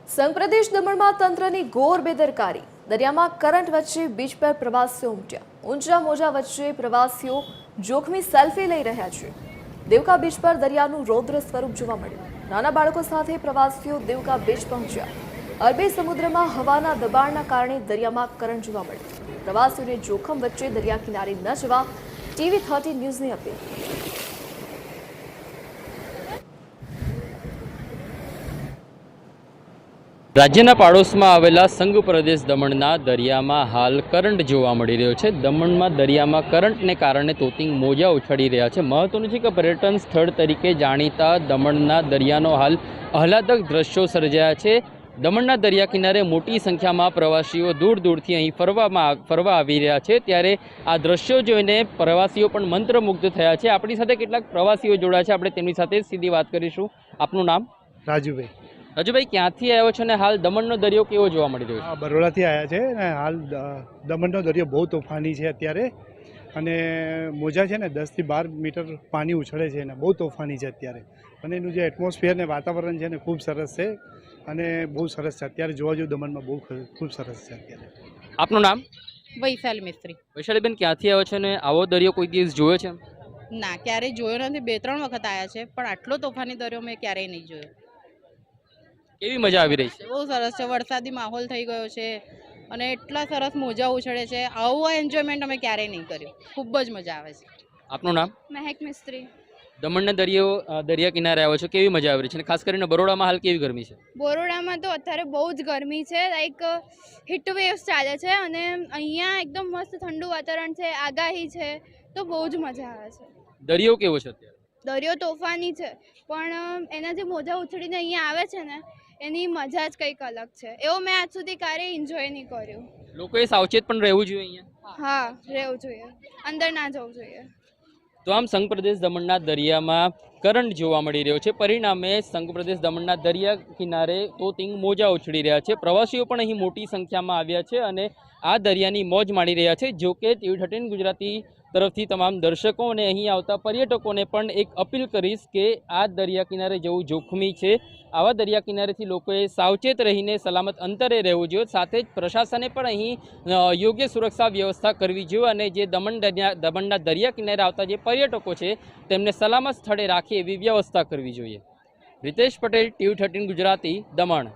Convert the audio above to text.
સંઘ પ્રદેશ દમણમાં તંત્રની ઘોર બેદરકારી। દરિયામાં કરંટ વચ્ચે બીચ પર પ્રવાસીઓ ઉમટ્યા। ઊંચા મોજા વચ્ચે પ્રવાસીઓ જોખમી સેલ્ફી લઈ રહ્યા છે। દેવકા બીચ પર દરિયાનું રૌદ્ર સ્વરૂપ જોવા મળ્યું। નાના બાળકો સાથે પ્રવાસીઓ દેવકા બીચ પહોંચ્યા। અરબી સમુદ્રમાં હવાના દબાણના કારણે દરિયામાં કરંટ જોવા મળ્યો। પ્રવાસીઓને જોખમ વચ્ચે દરિયા કિનારે ન જવા TV13 ન્યૂઝની અપીલ। રાજ્યના પાડોશમાં આવેલા સંઘ પ્રદેશ દમણના દરિયામાં હાલ કરંટ જોવા મળી રહ્યો છે। દમણમાં દરિયામાં કરંટને કારણે તોતિંગ મોજા ઉછળી રહ્યા છે। મહત્વનું છે કે પર્યટન સ્થળ તરીકે જાણીતા દમણના દરિયાનો હાલ આહલાદક દ્રશ્યો સર્જાયા છે। દમણના દરિયા કિનારે મોટી સંખ્યામાં પ્રવાસીઓ દૂર દૂરથી અહીં ફરવા આવી રહ્યા છે। ત્યારે આ દ્રશ્યો જોઈને પ્રવાસીઓ પણ મંત્રમુગ્ધ થયા છે। આપણી સાથે કેટલાક પ્રવાસીઓ જોડાયા છે, આપણે તેમની સાથે સીધી વાત કરીશું। આપનું નામ? રાજુભાઈ। રાજુભાઈ, ક્યાંથી આવ્યો છો અને હાલ દમણનો દરિયો કેવો જોવા મળી રહ્યો છે? બરોડાથી આવ્યા છે ને હાલ દમણનો દરિયો બહુ તોફાની છે અત્યારે, અને મોજા છે ને 10 થી 12 મીટર પાણી ઉછળે છે ને બહુ તોફાની છે અત્યારે। અને એનું જે એટમોસ્ફિયર ને વાતાવરણ છે ને ખૂબ સરસ છે અને બહુ સરસ છે અત્યારે જોવા જેવું। દમણમાં બહુ ખૂબ સરસ છે અત્યારે। આપનું નામ? વૈશાલી મિસ્ત્રી। વૈશાલીબેન, ક્યાંથી આવ્યો છો અને આવો દરિયો કોઈ દિવસ જોયો છે? ના, ક્યારેય જોયો નથી। 2-3 વખત આવ્યા છે, પણ આટલો તોફાની દરિયો મેં ક્યારેય નહીં જોયો। કેવી મજા આવી રહી છે? બહુ સરસ છે, વરસાદી માહોલ થઈ ગયો છે અને એટલા સરસ મોજા ઉછળે છે। આવું એન્જોયમેન્ટ અમે ક્યારેય નહીં કર્યું। ખૂબ જ મજા આવે છે। આપનું નામ? મહેક મિસ્ત્રી। દમણના દરિયા કિનારે આવ્યો છો, કેવી મજા આવી રહી છે? અને ખાસ કરીને બરોડામાં હાલ કેવી ગરમી છે? બરોડામાં તો અત્યારે બહુ જ ગરમી છે, લાઈક હીટ વેવ્સ ચાલે છે અને અહીંયા એકદમ મસ્ત ઠંડુ વાતાવરણ છે, આગાહી છે, તો બહુ જ મજા આવે છે। દરિયો કેવો છે અત્યારે? દરિયો તોફાની છે, પણ એના જે મોજા ઉછળીને અહીંયા આવે છે ને એની મજા જ કંઈક અલગ છે। એવો મેં આજ સુધી ક્યારેય એન્જોય નહીં કર્યું। લોકોએ સાવચેત પણ રહેવું જોઈએ અહીંયા? હા, રહેવું જોઈએ, અંદર ના જવું જોઈએ। તો આમ સંઘ પ્રદેશ દમણના દરિયામાં કરંટ જોવા મળી રહ્યો છે, પરિણામે સંઘ પ્રદેશ દમણના દરિયા કિનારે તોતિંગ મોજા ઉછળી રહ્યા છે। પ્રવાસીઓ પણ અહીં મોટી સંખ્યામાં આવ્યા છે અને આ દરિયાની મોજ માણી રહ્યા છે। જો કે TV13 ગુજરાતી તરફથી તમામ દર્શકો અને અહીં આવતા પર્યટકોને પણ એક અપીલ કરીશ કે આ દરિયા કિનારે જવું જોખમી છે। આવા દરિયા કિનારેથી લોકોએ સાવચેત રહીને સલામત અંતરે રહેવું જોઈએ। સાથે જ પ્રશાસને પણ અહીં યોગ્ય સુરક્ષા વ્યવસ્થા કરવી જોઈએ અને જે દમણના દરિયા કિનારે આવતા જે પર્યટકો છે તેમને સલામત સ્થળે રાખી એવી વ્યવસ્થા કરવી જોઈએ। રિતેશ પટેલ, TV13 ગુજરાતી, દમણ।